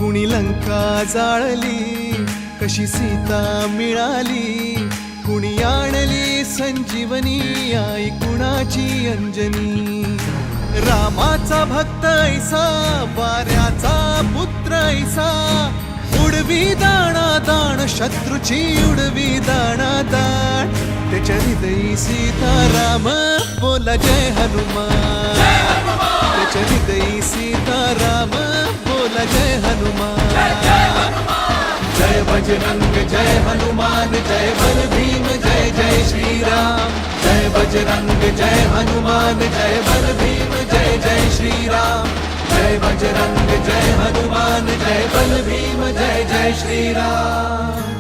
कुणी लंका जाळली, कशी सीता मिळाली, कुणी आणली संजीवनी, आई कुणाची अंजनी. रामाचा भक्त ऐसा, वाऱ्याचा पुत्र ऐसा, उडवी दाणा दाण शत्रूची, उडवी दाणा दाण. त्याच्या हृदयी सीताराम, बोला जय हनुमान. त्याच्या हृदयी सीताराम, बोला जय हनुमान. जय बजरंग जय हनुमान, जय बल भीम जय जय श्रीराम. जय बजरंग जय हनुमान, जय बल भीम जय जय श्रीराम. जय बजरंग जय हनुमान, जय बल भीम जय जय श्रीराम.